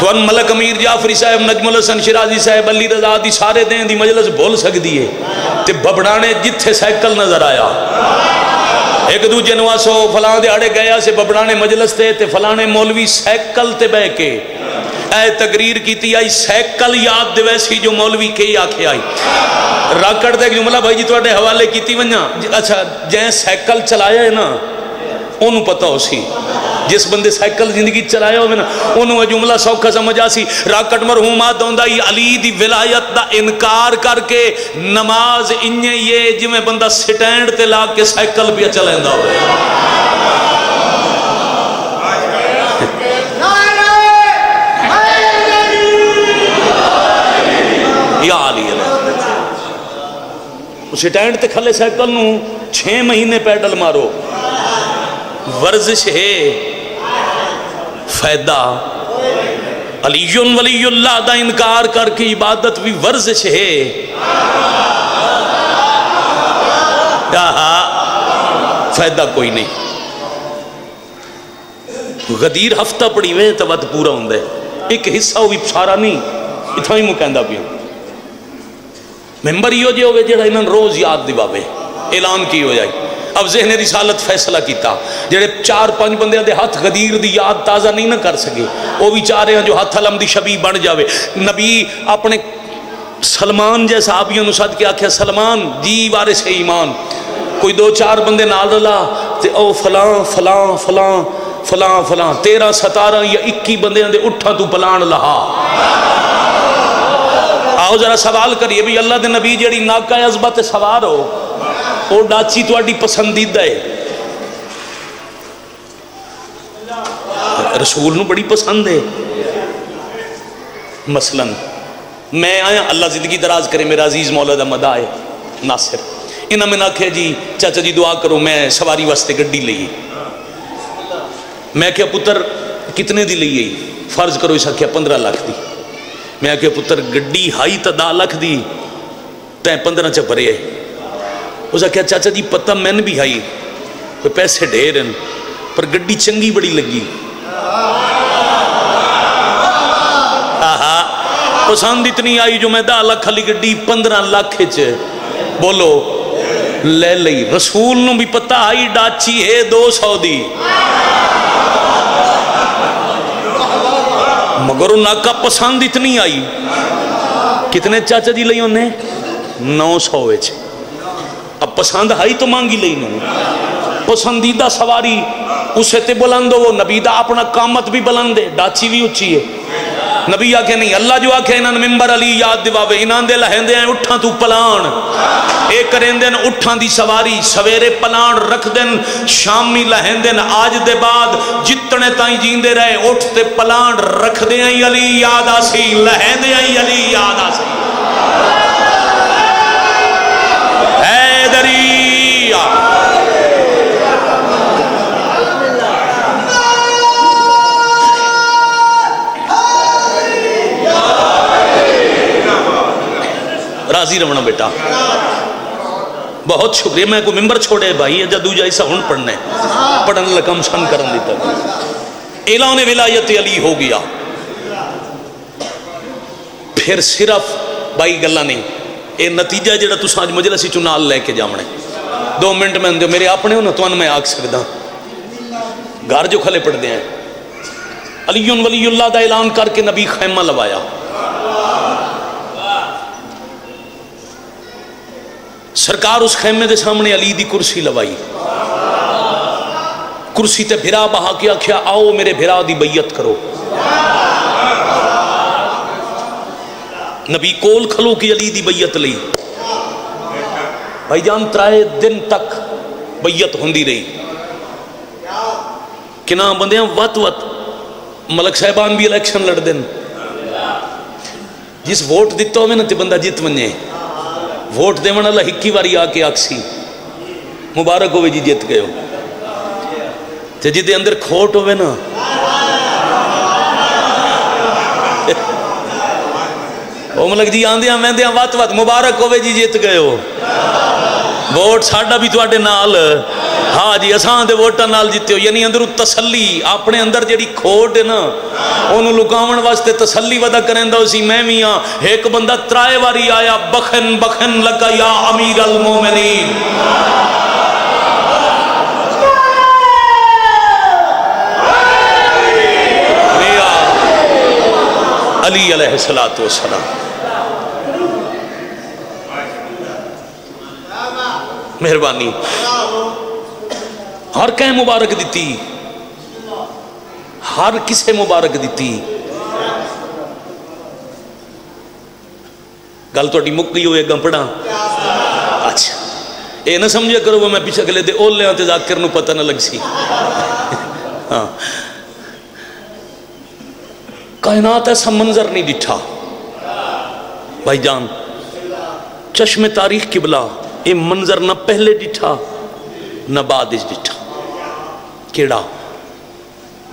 تو ان ملک امیر جعفری صاحب نجم الحسن شرازی صاحب علی رضا دی سارے دیں دی مجلس بول سک دیئے تے ببڑانے جتھے سائیکل نظر آیا ایک دو جنواسو فلان دے آڑے گیا سے ببڑانے مجلس تے فلانے مولوی سائیکل تے بے کے اے تقریر کیتی آئی سائیکل یاد دے ویسی جو مولوی کے آکھے آئی. راکڑ دے جملہ بھائی جی تو اڈے حوالے کیتی ونیا. اچھا جائیں سائیکل چلایا ہے نا انہوں پتہ ہو سی جس بندے سائیکل زندگی چلایا ہوئے نا انہوں جملہ سوکھا سمجھا سی. راکٹ مرحومات ہوندہ ہی علی دی ولایت دا انکار کر کے نماز انہیں یہ جو میں بندہ سٹینڈ تے لا کے سائیکل بھی چلائندہ ہوئے. یا علی علیہ سٹینڈ تے کھلے سائیکل نو 6 مہینے پیڈل مارو ورزش ہے فائدہ. علی ولی اللہ دا انکار کر کے عبادت بھی ورزش ہے. فائدہ کوئی نہیں. غدیر ہفتہ پڑی ہوئے تو وقت پورا ہوندہ ہے ایک حصہ ہوئی سارا نہیں اتھا ہی مکہندہ بھی ہوں. ممبر ہی ہو جے ہوئے جڑا انہوں روز یاد دیواوے اعلان کی ہو جائے. اب ذہن رسالت فیصلہ کیتا جڑے 4-5 بندے دے ہاتھ غدیر دی یاد تازہ نہیں نہ کر سکے وہ بھی چاہ رہے ہیں جو ہاتھ علم دی شبیہ بن جاوے. نبی اپنے سلمان جیسا آبیوں نساد کے آکھیا سلمان جی وارث ایمان کوئی 2-4 بندے نال رلا تے او فلاں فلاں فلاں فلاں فلاں 13-17 یا 21 بندے دے اٹھا تو پلان لہا. آؤ ذرا سوال کریے بھی اللہ دے نبی جڑی ناکہ عزبت سوار ہو وہ ڈاچی تو اڈی پسندیدہ ہے رسول نو بڑی پسند ہے. مثلا میں آیا اللہ زندگی دراز کرے میرا عزیز مولا دا مدائے ناصر انہاں میں ناکھے جی چاچا جی دعا کرو میں سواری واسطے گڈی لئی میں کیا پتر کتنے دی لئی آئی؟ فرض کرو اس آخیا 15 لاکھ دی. میں آخیا پتر گڈی ہائی تو 10 لاکھ دی تین 15 چ بھرے ہے. اس آخیا چاچا جی پتہ مین بھی ہائی کوئی پیسے ڈھیر ہیں پر گڈی چنگی بڑی لگی. پسند اتنی آئی جو میں 10 لاکھ والی گڈی 15 لاکھ بولو لے لئی. رسول نو بھی پتہ آئی ڈاچی ہے 200 دی مگر انہاں کا پسند اتنی آئی. کتنے چاچا جی لئی انہیں 900 وچ. اب پسند آئی تو مانگی لئی نہیں. پسندیدہ سواری اسے تے بلند ہو. نبی دا اپنا قامت بھی بلند ہے ڈاچی بھی اچھی ہے. نبی آکھے نہیں اللہ جو آکھے انہاں ممبر علی یاد دیواوے انہاں دے لہندے ہیں اٹھاں تو پلان اے کریں دن اٹھاں دی سواری سویرے پلان رکھ دن شامی لہندے آج دے بعد جتنے تائیں جیندے رہے اٹھتے پلان رکھ دے ہیں علی یاد آسی لہندے ہیں علی یاد آسی. حیدری راضی رہنا بیٹا بہت شکریہ. میں کوئی ممبر چھوڑے بھائی جدو جائسا ہن پڑھنا ہے پڑھن لکم سن کرن دیتا. اعلان ولایت علی ہو گیا. پھر صرف بھائی گلہ نہیں اے نتیجہ جڑا تساں اج مجلس وچ نال لے کے جاونا ہے. 2 منٹ میں اندے میرے اپنے ہو نا تانوں میں آکھ سکدا گھر جو کھلے پڑھ دے ہیں علی ولی اللہ دا اعلان کر کے نبی خیمہ لوایا. سرکار اس خیمے دے سامنے علی دی کرسی لوائی. کرسی تے بھرا بہا کے آکھیا آؤ میرے بھرا دی بیعت کرو. نبی کول کھلو کی علی دی بیعت لئی. بھائی جان 3 دن تک بیعت ہوندی رہی. کنا بندیاں وط ملک صاحبان بھی الیکشن لڑ دن جس ووٹ دیتا ہوئے نا تے بندہ جیت ونجے. ووٹ دے من اللہ 21 واری آ کے آکسی مبارک ہوئے جی جیت گئے ہو. تے جی دے اندر کھوٹ ہوئے نا وہ ملک جی آندیاں مہندیاں وات مبارک ہوئے جی جیت گئے ہو. ووٹ ساڑھا بھی تواڈے نال ہاں جی اساں دے ووٹاں نال جیتے ہو. یعنی اندر تسلی اپنے اندر جڑی کھوٹ ہے نا انہوں لکاون واسطے تسلی ودا کریں دا اسی میں میاں. ایک بندہ 3 واری آیا بخن بخن لگا یا امیر المومنین. علی علیہ السلام مہربانی ہر کہیں مبارک دیتی ہر کسے مبارک دیتی. گل تو مک گئی ہوئے گا پڑھا. اچھا اے نہ سمجھے کرو وہ میں پیچھے گلے دے اولے آتے ذاکر نو پتہ نہ لگ سی. ہاں کائنات ایسا منظر نہیں ڈٹھا بھائی جان. چشم تاریخ قبلہ یہ منظر نہ پہلے ڈٹھا نہ بعد اس ڈٹھا. کیڑا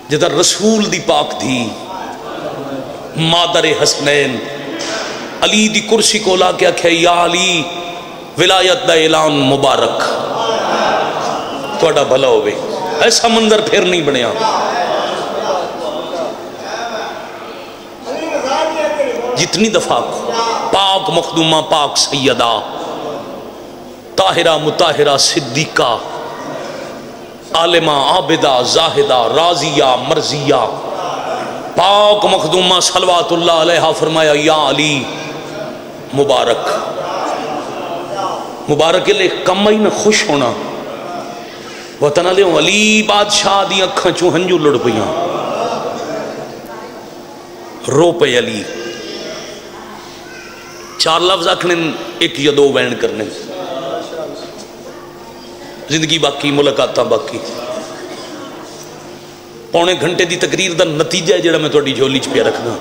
جدہ رسول دی پاک تھی مادر حسنین علی دی کرسی کو لا کے آکھے یا علی ولایت دا اعلان مبارک توڑا بھلا ہوئے. ایسا منظر پھر نہیں بنیا. جتنی دفعہ پاک مخدومہ پاک سیدہ طاہرہ مطاہرہ صدیقہ عالمہ عابدہ زاہدہ راضیہ مرضیہ پاک مخدومہ صلوات اللہ علیہ فرمایا یا علی مبارک. مبارک لے کم ہی نہ خوش ہونا وطنہ لے علی بادشاہ دی اکھاں چوں ہنجو لڑ پئیاں رو پے علی. 4 لفظ آکھنے ایک یا 2 وین کرنے زندگی باقی ملاقاتاں باقی. پونے گھنٹے دی تقریر دا نتیجہ ہے جڑا میں تھوڑی جھولی چ پیا رکھنا.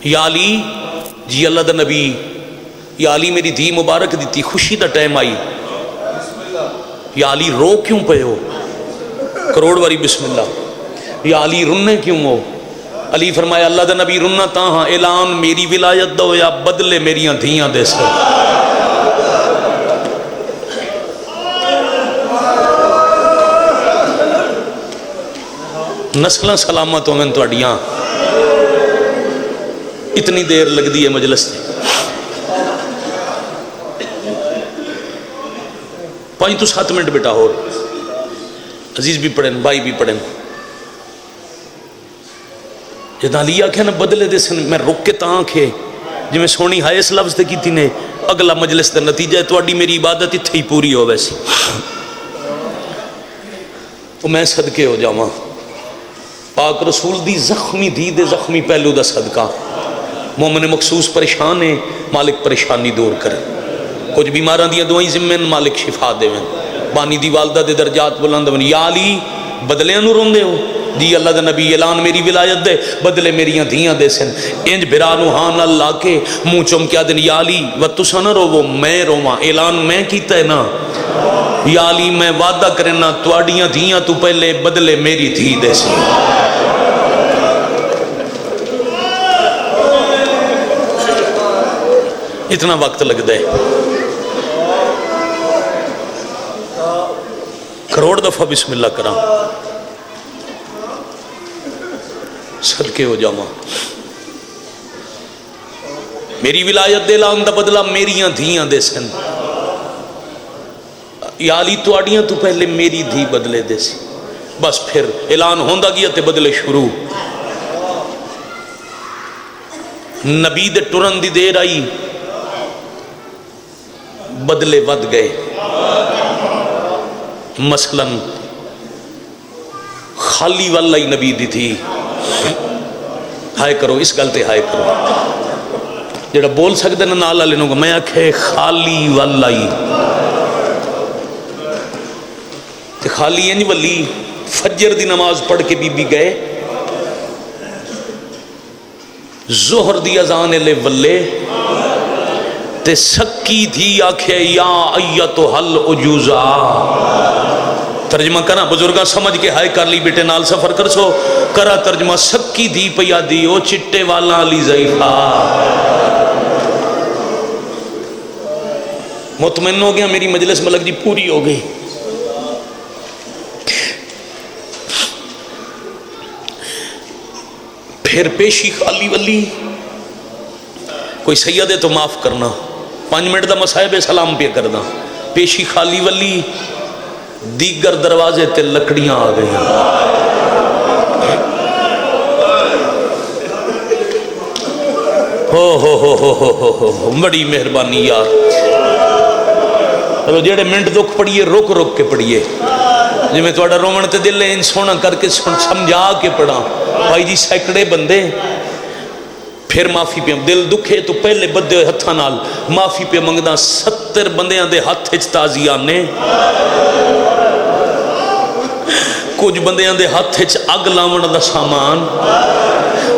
یا علی جی اللہ دا نبی یا علی میری دھی مبارک دیتی خوشی دا ٹائم آئی. یا علی رو کیوں پے ہو کروڑ واری بسم اللہ. یا علی رننے کیوں ہو؟ علی فرمایا اللہ دا نبی رننا تا ہاں اعلان میری ولایت دو یا بدلے میریاں دھیاں دے سو. نسلیں سلامت ہوں گے تھوڑیاں. اتنی دیر لگ دی ہے مجلس سے. 5 تو 7 منٹ بیٹا ہو. عزیز بھی پڑھیں بھائی بھی پڑھیں. جداں علی آکھے نا بدلے دے سن میں رک کے تاں آنکھے جی میں سونی ہائے اس لفظ تے کیتی نے اگلا مجلس دا نتیجہ ہے تواڈی میری عبادت اتھے ہی پوری ہو ویسی. تو میں صدقے ہو جاواں پاک رسول دی زخمی دی دے زخمی پہلو دا صدقہ. مومن مخصوص پریشان ہے مالک پریشانی دور کرے. کچھ بیماراں دیاں دعائیں ذمہ مالک شفا دیویں. بانی دی والدہ دے درجات بلند ہوئے. یا علی بدلیاں نو روندے ہو؟ جی اللہ دا نبی اعلان میری ولایت دے بدلے میریاں دھیاں دے سن. انج بھرا نو ہاں نال لا کے منہ چوم کیا دن یا علی و تساں نہ روو میں رواں اعلان میں کیتا ہے نا. یا علی میں وعدہ کرنا تواڈیاں دھیاں تو پہلے بدلے میری دھی دے سن. اتنا وقت لگ دے. کروڑ دفعہ بسم اللہ کرا صدقے ہو جاواں. میری ولایت دے اعلان دا بدلہ میریاں دھیاں دے سن. یا علی تواڈیاں تو پہلے میری دھی بدلے دے سی. بس پھر اعلان ہوندا گیا تے بدلے شروع. نبی دے ٹرن دی دیر آئی بدلے ود گئے. مثلا خالی والا ہی نبی دی تھی. ہائے کرو اس گل تے ہائے کرو جڑا بول سکتے نا نال والے نوں میں آکھے خالی والا ہی تے خالی نہیں ولی. فجر دی نماز پڑھ کے بی بی گئے ظہر دی اذان لے ولے تے سکی تھی آکھے یا ایتو حل عجوزا. ترجمہ کرا بزرگاں سمجھ کے ہائے کر لی بیٹے نال سفر کر سو کرا ترجمہ سکی تھی پیا دی او چٹے والا علی ضعیفہ. مطمئن ہو گیا میری مجلس ملک جی پوری ہو گئی. پھر پیشی خالی ولی کوئی سیدے تو معاف کرنا 5 منٹ دا مصاحب سلام پہ کرنا. پیشی خالی ولی دیگر دروازے تے لکڑیاں آ گئی. ہو بڑی مہربانی یار. چلو جیڑے منٹ دکھ پڑھیے روک روک کے پڑھیے جی میں تھوڑا رومن تے دل ان سونا کر کے سمجھا کے پڑھا. بھائی جی سینکڑے بندے پھر معافی پہ دل دکھے تو پہلے بدے ہوئے ہتھاں نال معافی پہ منگدا 70 بندیاں دے ہاتھ وچ تازیاں نے. کچھ بندیاں دے ہاتھ وچ اگ لاون دا سامان.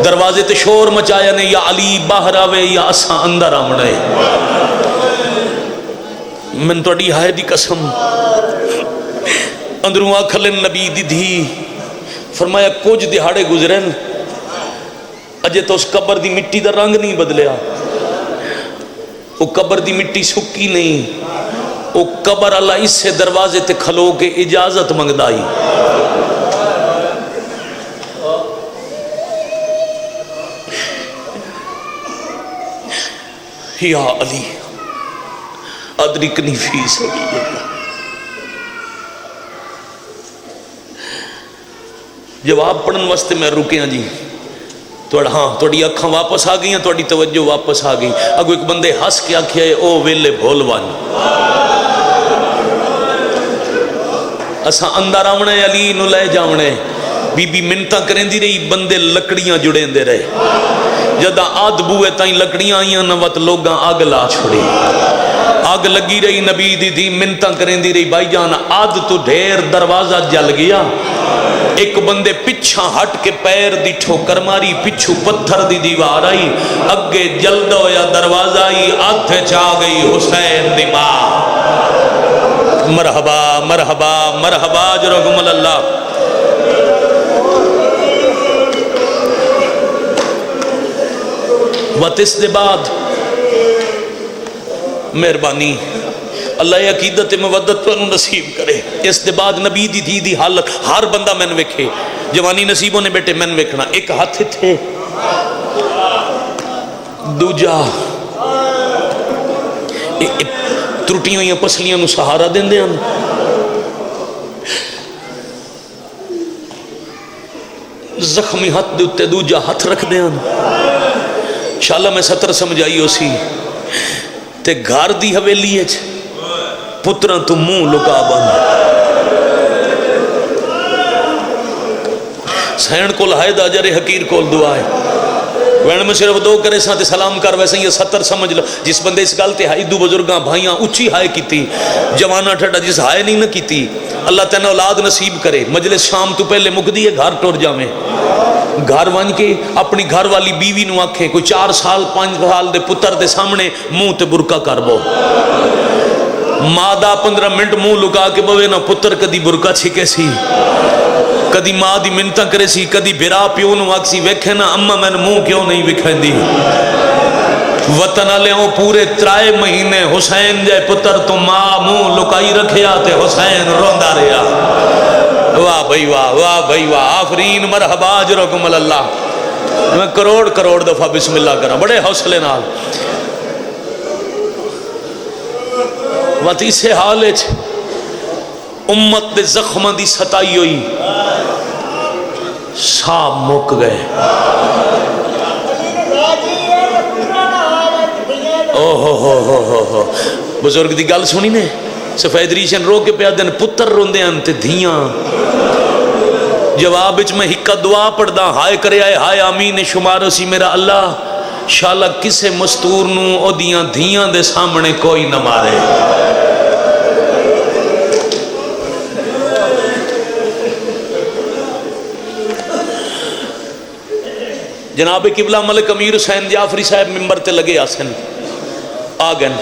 دروازے تے شور مچایا نے یا علی باہر آوے یا اساں اندر آونا ہے. من توڑی ہائے دی قسم اندروں آکھلن نبی دی دھی فرمایا کچھ دہاڑے گزرن اجے تو اس قبر دی مٹی دا رنگ نہیں بدلیا. وہ قبر دی مٹی سکی نہیں. وہ قبر اللہ اس سے دروازے تے کھلو کے اجازت منگدائی. یا علی ادرکنی فی سبیل اللہ. جواب پڑھن واسطے میں رکیاں جی ہاں تھوڑی اکھاں واپس آ گئی تھوڑی توجہ واپس آ گئی. اگو ایک بندے ہس کے آکھیا ہے او ویلے بھول وان اساں اندر آونے علی نو لے جاونے. بی بی منتاں کریں دی رہی بندے لکڑیاں جڑیں دے رہے. جدہ آدھ بوئے تائیں لکڑیاں آئیاں نوات لوگاں آگ لا چھوڑی. آگ لگی رہی نبی دی دی منتاں کریں دی رہی بھائی جان آدھ تو ڈھیر دروازہ جل گیا. ایک بندے پچھا ہٹ کے پیر دی ٹھوکر ماری پچھو پتھر دی دیوار آئی اگے جلد ہویا دروازہ آئی آدھے چاہ گئی حسین دی ماں. مرحبا مرحبا مرحبا جرحم اللہ. وت اس دے بعد مہربانی اللہ یہ عقیدت مودت تو نصیب کرے. اس دے بعد نبی دی دھی دی حالت ہر بندہ میں ویکھے. جوانی نصیبوں نے بیٹے میں ویکھنا. ایک ہاتھ تھے دوجا ترٹی ہوئی پسلیاں نو سہارا دیندے ہیں. زخمی ہاتھ دے اتے دوجا ہاتھ رکھ دے ہیں. شالا میں 70 سمجھائی ہو سی تے گھر دی حویلی ہے پتران تو منہ لکا بند. سین کول حائد آجر حقیر کول دعائے وین میں صرف دو کرے ساتھ سلام کر ویسے یہ 70 سمجھ لو. جس بندے اس گالتے ہائی دو بزرگاں بھائیاں اچھی ہائے کیتی جوانہ ٹھڑا جس ہائے نہیں نہ کیتی اللہ تینہ اولاد نصیب کرے. مجلس شام تو پہلے مقدی ہے گھر ٹور جاویں گھر وان کے اپنی گھر والی بیوی نو آکھیں کوئی 4 سال 5 سال دے پتر دے سامنے منہ تے برکا کر بو. ماں دا 15 منٹ منہ لکا کے بوے نہ پتر کدی برکا چھکے سی کدی ماں دی منتاں کرے سی کدی برا پیو نو آکسی ویکھے نا اماں میں منہ کیوں نہیں وکھائیں دی. وطن والے ہوں پورے 3 مہینے حسین جائے پتر تو ماں منہ لکائی رکھیا تے حسین روندا رہیا. واہ بھائی واہ واہ بھائی واہ آفرین مرحبا اجرکم اللہ. میں کروڑ دفعہ بسم اللہ کرا بڑے حوصلے نال. وقت اسے حال ہے امت دے زخمہ دی ستائی ہوئی سام مک گئے. بزرگ دی گل سنی نے سفید ریشن رو کے پیا دن پتر روندے ہیں تے دھیاں. جواب اچ میں ہکا دعا پڑھدا ہائے کرے آئے ہائے آمین شمار سی میرا اللہ شالا کسے مستور نو او دیاں دھیاں دے سامنے کوئی نہ مارے. جناب قبلہ ملک امیر حسین جعفری صاحب ممبر تے لگے آسن آگن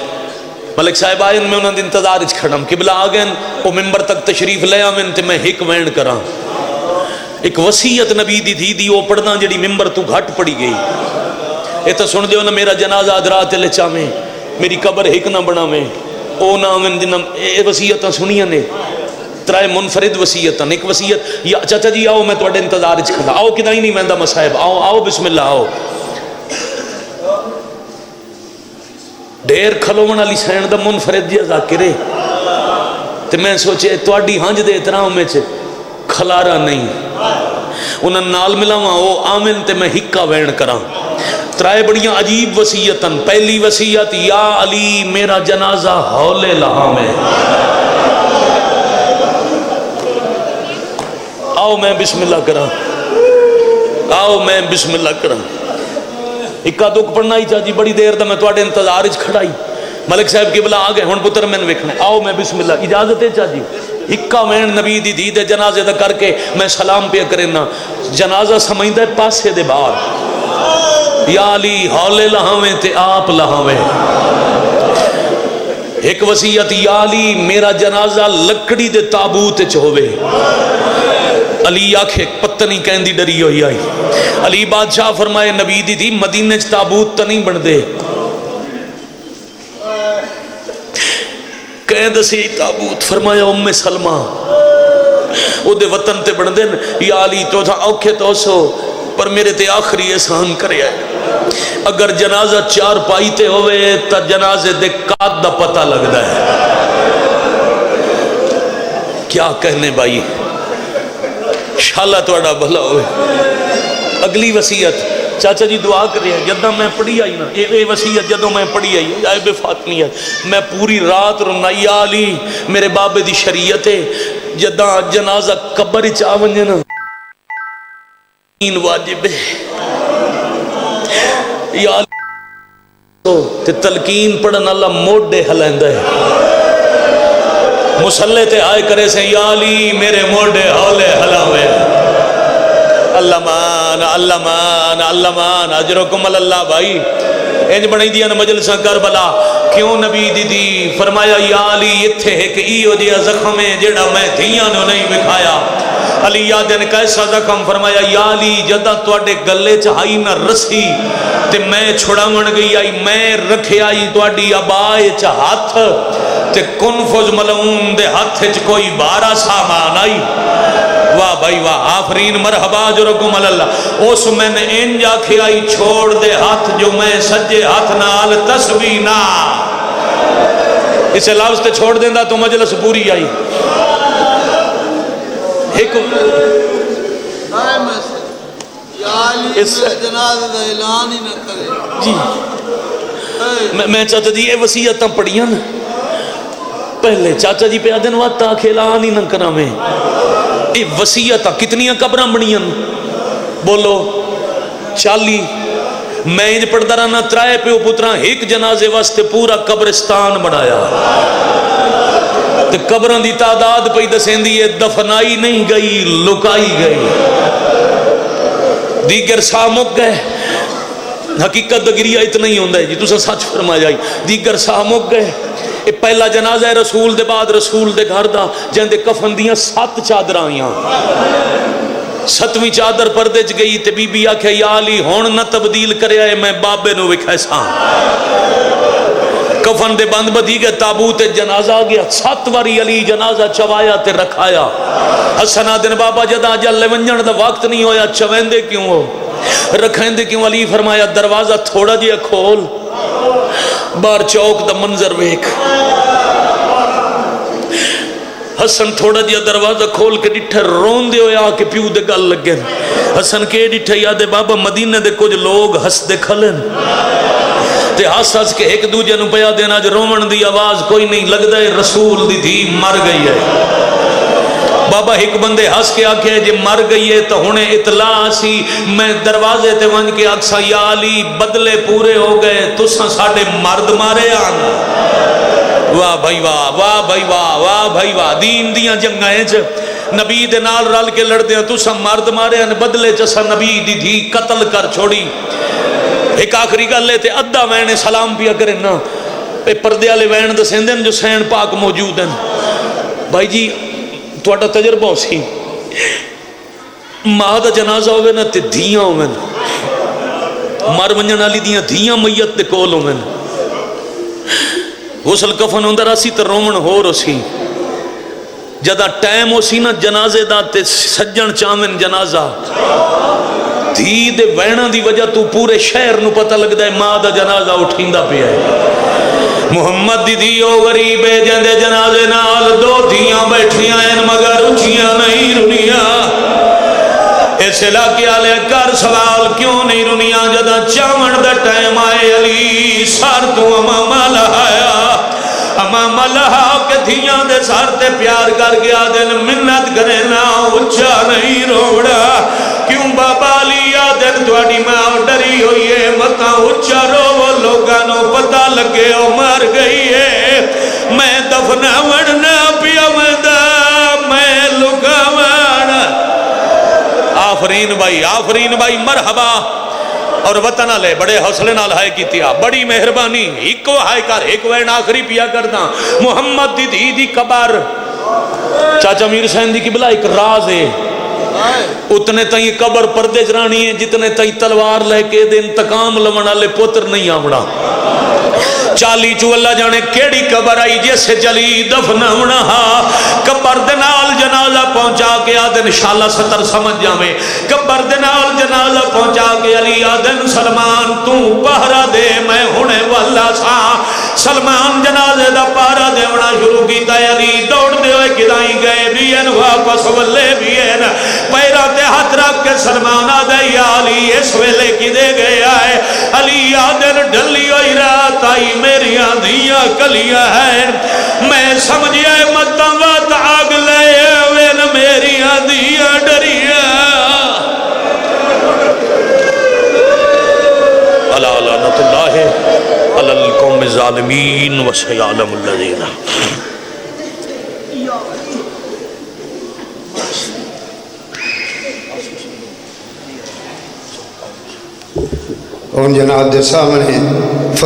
ملک صاحب آئین میں انہوں نے انتظار اچ کھڑم قبلہ آگن وہ ممبر تک تشریف لے آمین تے میں ہک وینڈ کرا. ایک وسیعت نبی دی دی وہ پڑھنا جڑی ممبر تو گھٹ پڑی گئی. یہ تو سن دیو نا میرا جنازہ ادرات لے چاہمیں میری قبر ہک نہ بنا میں او نہ آمین جنہ اے وسیعتاں سنیاں نے 3 منفرد وسیعتاں. ایک وسیعت یا چاچا جی آؤ میں تواڈے انتظار اچ کھڑا آؤ کدائی نہیں مہندا مصاحب آؤ آؤ بسم اللہ آؤ. ڈیر کھلوون والی سین دا منفرد جی ذاکرے تے میں سوچے تواڈی ہنج دے احترام وچ کھلارا نہیں انہاں نال ملاواں او آمن تے میں ہکا وین کراں. 3 بڑیاں عجیب وصیتاں. پہلی وصیت یا علی میرا جنازہ ہولے لہاں میں آؤ میں بسم اللہ کراں آؤ میں بسم اللہ کراں. اکا دکھ پڑھنا ہی چاہجی بڑی دیر دا میں تواڈے انتظار اچ کھڑائی. ملک صاحب قبلہ آ گئے ہن پتر میں ویکھنا آؤ میں بسم اللہ اجازت ہے چاہجی. اکا وین نبی دی دھی دے جنازے دا کر کے میں سلام پہ کرنا. جنازہ سمجھدا ہے پاسے دے باہر یا علی ہولے لہاویں تے آپ لہاویں. ایک وصیت یا علی میرا جنازہ لکڑی دے تابوت وچ ہووے. علی آکھے پتنی کہندی ڈری ہوئی آئی. علی بادشاہ فرمائے نبی دی تھی مدینے چ تابوت تا نہیں بن دے کہند سی تابوت. فرمایا ام سلمہ او دے وطن تے بن دے یا علی تو تھا اوکھے تو سو پر میرے تے آخری احسان کرے آئے. اگر جنازہ 4 پائی تے ہوئے تا جنازے دے قاد دا پتہ لگ دا ہے. کیا کہنے بھائی شالا توڑا بھلا ہوئے. اگلی وصیت چاچا جی دعا کر رہے ہیں جدہ میں پڑھی آئی نا اے وصیت جدہ میں پڑھی آئی آئے بے فاطمی ہے میں پوری رات رونا یا علی میرے بابے دی شریعت ہے جدہ جنازہ قبر چاونجے نا واجب ہے یا علی تے تلقین پڑھن اللہ موڑے ہلائندہ ہے. مسلح تے آئے کرے سے یا علی میرے موڑے ہولے ہلاوے. اللہ مان اللہ مان اللہ مان اجرکم اللہ. بھائی انج بنائی دیا نا مجلساں کربلا کیوں نبی دی فرمایا یا علی اتھے ہے کہ ایو جیا زخم ہے جیڑا میں دھیاں نو نہیں بکھایا علی آدن کیسا زخم فرمایا یا علی جدہ توڑے گلے چاہائی نہ رسی تے میں چھڑا من گئی آئی میں رکھے آئی توڑی ابائے چاہت تے کنفز ملعون دے ہاتھ چ کوئی بارہ سامان آئی واہ بھائی واہ آفرین مرحبا جرکم اللہ اس میں نے انجا کھائی چھوڑ دے ہاتھ جو میں سجے ہاتھ نال تسبیح نہ اسے لفظ تے چھوڑ دیندہ تو مجلس پوری آئی ایک جی میں چاچا جی یہ وصیتاں پڑھیاں نا پہلے چاچا جی پہ آدن واتا کھیلان ہی نہ کرا میں یہ وصیتاں کتنیاں قبراں بنیاں بولو 40 میں انج پڑھدا رہنا ترائے پیو پتراں ایک جنازے واسطے پورا قبرستان بنایا تے قبراں دی تعداد پئی دسیندی ہے دفنائی نہیں گئی لکائی گئی دیگر سا مک گئے حقیقت دگریہ اتنا ہی ہوندہ ہے جی تُسا سچ فرما جائی دیگر سا مک گئے اے پہلا جنازہ ہے رسول دے بعد رسول دے گھر دا جن دے کفن دیاں 7 چادر آئیاں 7ویں چادر پردے چ گئی تے بی بی آکھے یا علی ہون نہ تبدیل کرے آئے میں بابے نو وکھائے ساں کفن دے بند بدھی گئے تابوت جنازہ آ گیا 7 واری علی جنازہ چوایا تے رکھایا حسن آدن بابا جدا جلے ونجن دا وقت نہیں ہویا چویندے کیوں ہو رکھیندے کیوں علی فرمایا دروازہ تھوڑا جیا کھول بار چوک دا منظر ویک حسن تھوڑا جیا دروازہ کھول کے ڈٹھے رون دے ہویا کہ پیو دے گل لگے حسن کے ڈٹھے یادے بابا مدینہ دے کچھ لوگ ہس دے کھلن تے ہس ہس کے ایک دوجہ نو پیا دینا جو رومن دی آواز کوئی نہیں لگ دے رسول دی دھی مر گئی ہے بابا ایک بندے ہس کے آکھے جے مر گئی ہے تو ہونے اطلاع سی میں دروازے تے ونج کے اکسا یا علی بدلے پورے ہو گئے تساں ساڑے مرد مارے آن واہ بھائی واہ واہ بھائی واہ واہ بھائی واہ دین دیاں جنگائیں چ نبی دے نال رل کے لڑ دیاں تساں مرد مارے آن بدلے چسا نبی دی دھی قتل کر چھوڑی ایک آخری گل لے تے ادھا وینے سلام پیا کریں نا اے پردے والے وین دے سیندن جو سین پاک موجود ہیں بھائی جی تھوڑا تجربہ ہو سی ماں دا جنازہ ہوئے نا تے دھیاں ہوئے مر ونجن والی دیاں دھیاں میت دے کول ہوئے غسل کفن ہوندہ راسی تے رومن ہو رسی جدا ٹائم ہو سی نا جنازے دا تے سجن چامن جنازہ دھی دے وینا دی وجہ تو پورے شہر نو پتہ لگ دے ماں دا جنازہ اٹھیندہ پہ ہے محمد دی دیو غریبے جندے جنازے نال 2 دھیاں بیٹھیاں ہیں مگر اچھیاں نہیں رنیاں اس علاقے آلے کر سوال کیوں نہیں رنیاں جدا چامن دا ٹائم آئے علی سار تو امامہ لہایا امامہ لہا کے دھیاں دے سار تے پیار کر گیا دل منت کرے نا اچھا نہیں روڑا کیوں بابا علی آدن توڑی ماں ڈری ہوئی ہے متا اچھا رو وہ لوگانو پتہ لگے او مر گئی ہے میں دفنہ وڑنا پیا مدہ میں لکا وڑنا آفرین بھائی مرحبا اور وطنہ لے بڑے حوصلے نال ہائے کی تیا بڑی مہربانی ایک وہ ہائے کر ایک وین آخری پیا کرنا محمد دی دی دی قبر چاچا میر حسین دی قبلہ ایک راز ہے اتنے تائیں قبر پردے جرانی ہے جتنے تائیں تلوار لے کے دے انتقام لمنا لے پتر نہیں آمڑا 40 چو اللہ جانے کیڑی قبر آئی جیسے جلی دفن ہونا قبر دنال جنازہ پہنچا کے آدن انشاءاللہ 70 سمجھ جامے قبر دنال جنازہ پہنچا کے علی آدن سلمان تو پہرا دے میں ہونے والا سا سلمان جنازے دا پہرا دے ہونا شروع کی تا علی دوڑ دے ہوئے کدائیں گئے بھی ہیں واپس ولے بھی ہیں پیرا تے ہاتھ رکھ کے سلمان آدھے یا علی اس ویلے کی دے گیا ہے علی آدن ڈلی ہوئی رات آئی میری آدھیاں کلیاں ہیں میں سمجھیا مطمت آگ لے وین میری آدھیاں ڈریاں اللہ لعنت اللہ علی القوم الظالمین وسیعلم الذین ان جناب دے سامنے